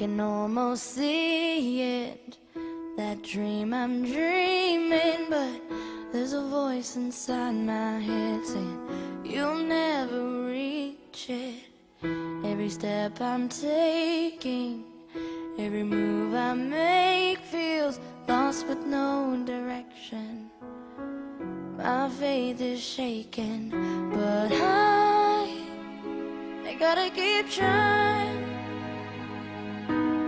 can almost see it, that dream I'm dreaming, but there's a voice inside my head saying you'll never reach it. Every step I'm taking, every move I make feels lost with no direction. My faith is shaken, but I gotta keep trying.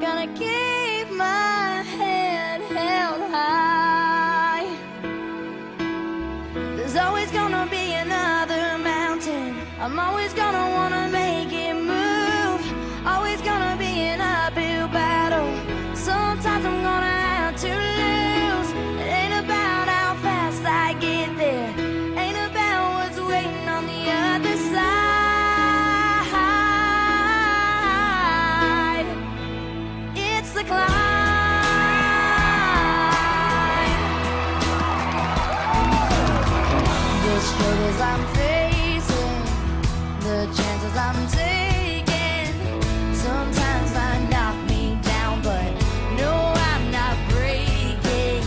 Gotta keep my head held high. There's always gonna be another mountain. I'm always gonna wanna make it move. Always gonna be an uphill battle. Sometimes I'm gonna have to lose. It ain't about how fast I get there, ain't about what's waiting on the other side. It's the climb. The struggles I'm facing, the chances I'm taking, sometimes I knock me down, but no, I'm not breaking.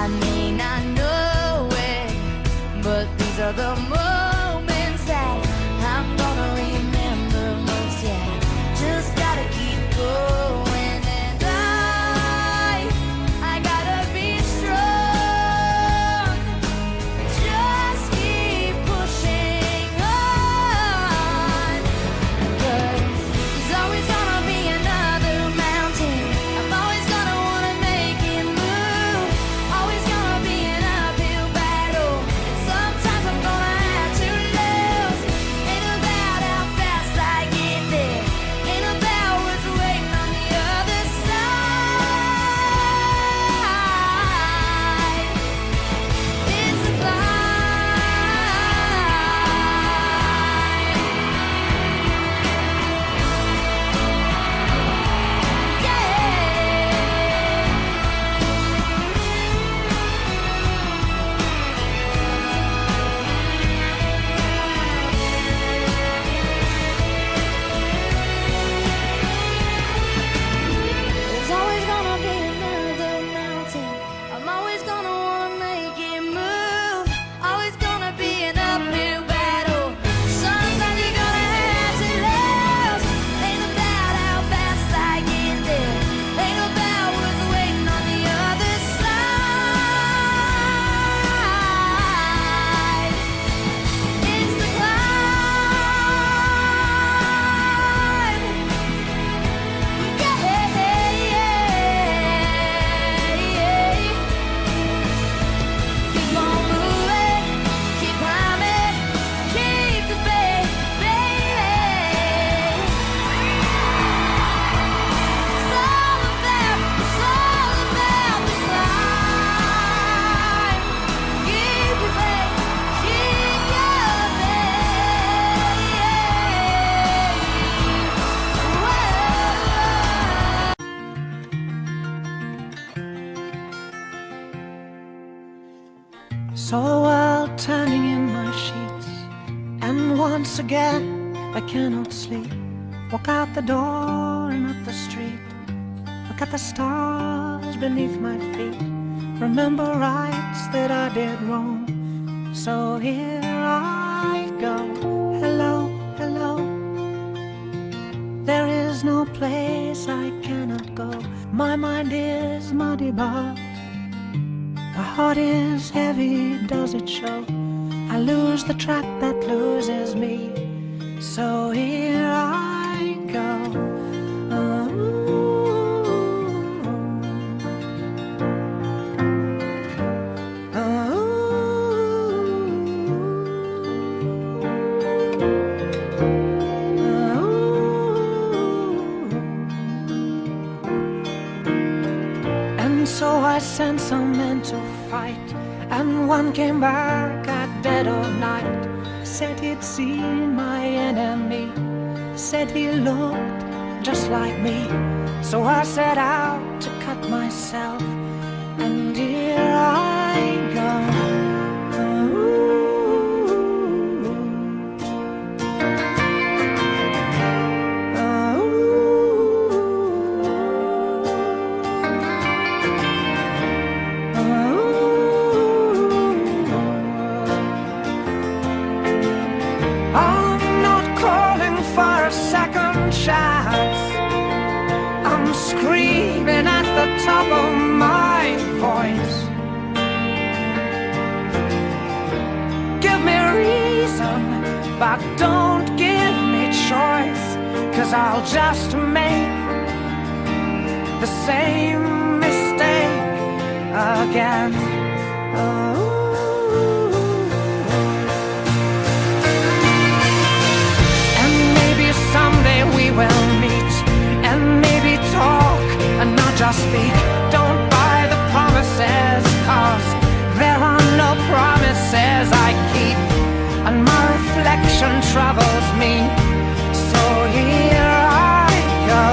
I may not know it, but these are the moments that I'm gonna remember most. Yeah, just gotta keep going, and I gotta be strong. Just keep pushing on, 'cause there's always gonna be another mountain. I'm always gonna wanna make it move. Always gonna be an uphill battle, and sometimes I'm gonna have to lose. Ain't about how fast I get there, ain't about what's waiting on the other side. It's the There's always gonna be another mountain. I'm always gonna wanna make it move. Always gonna be an uphill battle. Sometimes you're gonna have to lose. Ain't about how fast I get there, ain't about what's waiting on the other side. It's the climb. Keep on moving, keep climbing, keep the faith, baby. It's all about the climb. Keep your faith, keep your Saw the world turning in my sheets, and once again I cannot sleep. Walk out the door and up the street, look at the stars beneath my feet. Remember rights that I did wrong, so here I go. Hello, hello. There is no place I cannot go. My mind is muddy, but my heart is heavy, does it show? I lose the track that loses me, so here I go. And so I sent some men to fight, and one came back at dead of night. Said he'd seen my enemy, said he looked just like me. So I set out to cut myself, and here I go. top of my voice. Give me reason, but don't give me choice, 'cause I'll just make the same mistake again. Oh. And maybe someday we will meet, and maybe talk and not just speak. Don't buy the promises, 'cause there are no promises I keep, and my reflection troubles me. So here I go.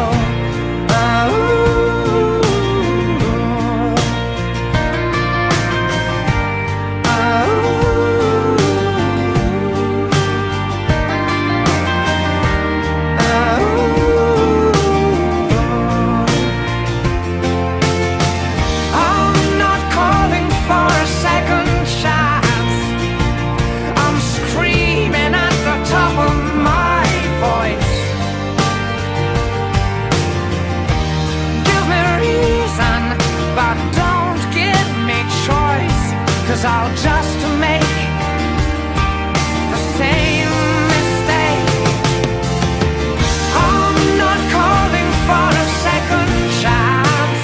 I'll just make the same mistake. I'm not calling for a second chance.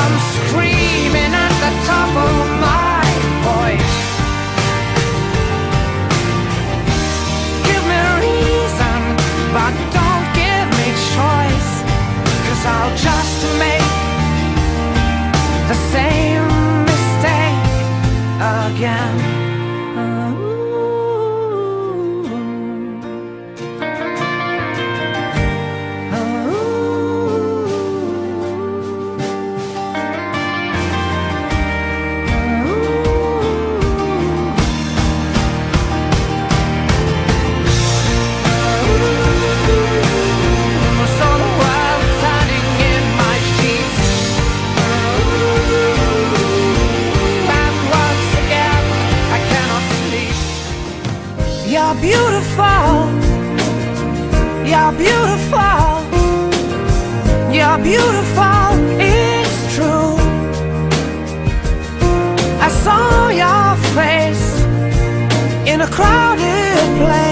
I'm screaming at the top of my voice. Give me reason, but don't give me choice, 'cause I'll just make the same mistake again. You're beautiful, you're beautiful, you're beautiful, it's true. I saw your face in a crowded place.